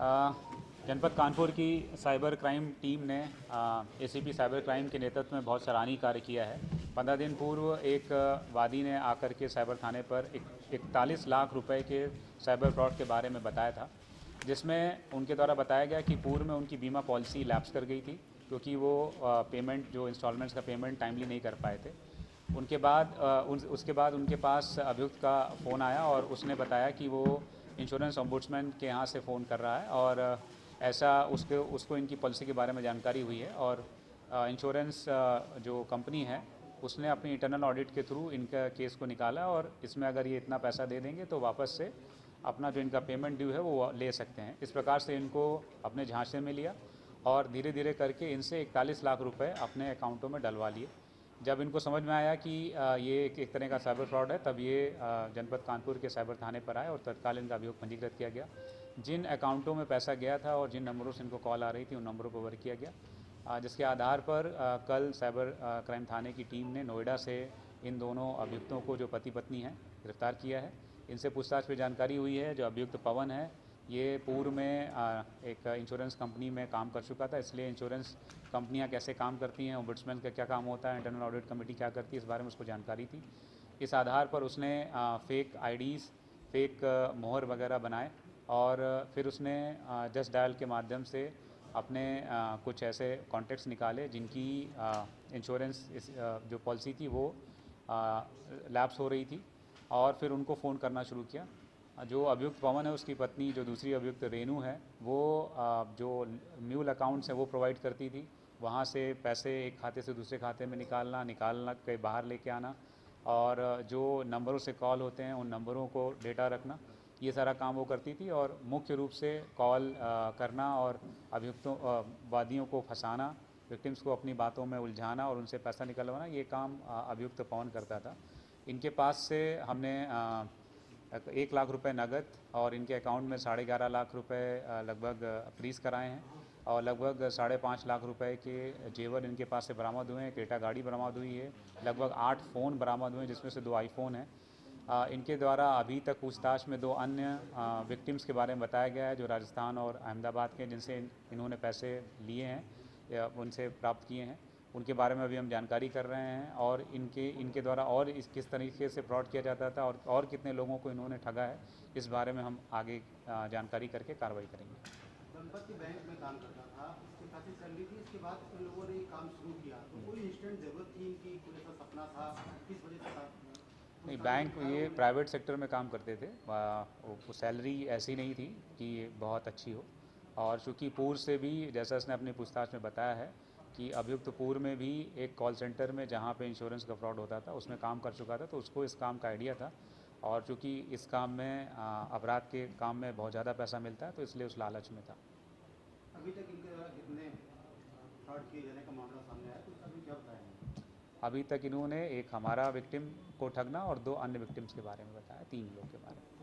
जनपद कानपुर की cyber crime team ने एसीपी साइबर क्राइम के नेतृत्व में बहुत सराहनीय कार्य किया है। 15 दिन पूर्व एक वादी ने आकर के साइबर थाने पर 41 लाख रुपए के साइबर फ्रॉड के बारे में बताया था, जिसमें उनके द्वारा बताया गया कि पूर्व में उनकी बीमा पॉलिसी लैप्स कर गई थी क्योंकि वो पेमेंट जो इंस्टॉलमेंट्स का पेमेंट टाइमली नहीं कर पाए थे। उनके बाद उसके बाद उनके पास अभियुक्त का फ़ोन आया और उसने बताया कि वो इंश्योरेंस ओम्बुड्समैन के यहाँ से फ़ोन कर रहा है और ऐसा उसको इनकी पॉलिसी के बारे में जानकारी हुई है और इंश्योरेंस जो कंपनी है उसने अपनी इंटरनल ऑडिट के थ्रू इनका केस को निकाला और इसमें अगर ये इतना पैसा दे देंगे तो वापस से अपना जो इनका पेमेंट ड्यू है वो ले सकते हैं। इस प्रकार से इनको अपने झांसे में लिया और धीरे धीरे करके इनसे 41 लाख रुपए अपने अकाउंटों में डलवा लिए। जब इनको समझ में आया कि ये एक तरह का साइबर फ्रॉड है, तब ये जनपद कानपुर के साइबर थाने पर आए और तत्काल इनका अभियोग पंजीकृत किया गया। जिन अकाउंटों में पैसा गया था और जिन नंबरों से इनको कॉल आ रही थी उन नंबरों पर वर्क किया गया, जिसके आधार पर कल साइबर क्राइम थाने की टीम ने नोएडा से इन दोनों अभियुक्तों को, जो पति पत्नी हैं, गिरफ्तार किया है। इनसे पूछताछ में जानकारी हुई है जो अभियुक्त पवन है ये पूर्व में एक इंश्योरेंस कंपनी में काम कर चुका था, इसलिए इंश्योरेंस कंपनियां कैसे काम करती हैं, ओम्बुड्समैन का क्या काम होता है, इंटरनल ऑडिट कमेटी क्या करती है, इस बारे में उसको जानकारी थी। इस आधार पर उसने फेक आईडीज़, फेक मोहर वगैरह बनाए और फिर उसने जस्ट डायल के माध्यम से अपने कुछ ऐसे कॉन्टैक्ट्स निकाले जिनकी इंश्योरेंस जो पॉलिसी थी वो लैप्स हो रही थी और फिर उनको फ़ोन करना शुरू किया। जो अभियुक्त पवन है उसकी पत्नी, जो दूसरी अभियुक्त रेनू है, वो जो म्यूल अकाउंट्स हैं वो प्रोवाइड करती थी। वहाँ से पैसे एक खाते से दूसरे खाते में निकालना के बाहर लेके आना और जो नंबरों से कॉल होते हैं उन नंबरों को डेटा रखना, ये सारा काम वो करती थी। और मुख्य रूप से कॉल करना और अभियुक्तों वादियों को फंसाना, विक्टिम्स को अपनी बातों में उलझाना और उनसे पैसा निकलवाना, ये काम अभियुक्त पवन करता था। इनके पास से हमने 1 लाख रुपए नगद और इनके अकाउंट में 11.5 लाख रुपए लगभग फ्रीज़ कराए हैं और लगभग 5.5 लाख रुपए के जेवर इनके पास से बरामद हुए हैं। क्रेटा गाड़ी बरामद हुई है, लगभग 8 फ़ोन बरामद हुए हैं जिसमें से 2 आईफोन हैं। इनके द्वारा अभी तक पूछताछ में 2 अन्य विक्टिम्स के बारे में बताया गया है जो राजस्थान और अहमदाबाद के, जिनसे इन्होंने पैसे लिए हैं या उनसे प्राप्त किए हैं, उनके बारे में अभी हम जानकारी कर रहे हैं और इनके द्वारा और किस तरीके से फ्रॉड किया जाता था और कितने लोगों को इन्होंने ठगा है, इस बारे में हम आगे जानकारी करके कार्रवाई करेंगे। दंपति बैंक में काम करता था, उसकी काफ़ी सैलरी थी, इसके बाद इन लोगों ने काम शुरू किया, तो कोई इंस्टेंट ज़रूरत थी कि कोई ऐसा सपना था, किस वजह से था? नहीं, बैंक ये प्राइवेट सेक्टर में काम करते थे, वो सैलरी ऐसी नहीं थी कि बहुत अच्छी हो। और चूँकि पूर्व से भी, जैसा उसने अपनी पूछताछ में बताया है कि अभियुक्त पूर्व में भी एक कॉल सेंटर में जहाँ पे इंश्योरेंस का फ्रॉड होता था उसमें काम कर चुका था, तो उसको इस काम का आइडिया था। और चूँकि इस काम में अपराध के काम में बहुत ज़्यादा पैसा मिलता है तो इसलिए उस लालच में था। अभी तक इनके द्वारा कितने फ्रॉड किए जाने का मामला सामने आया, तो अभी क्या बताया? अभी तक इन्होंने एक हमारा विक्टिम को ठगना और 2 अन्य विक्टिम्स के बारे में बताया, 3 लोग के बारे में।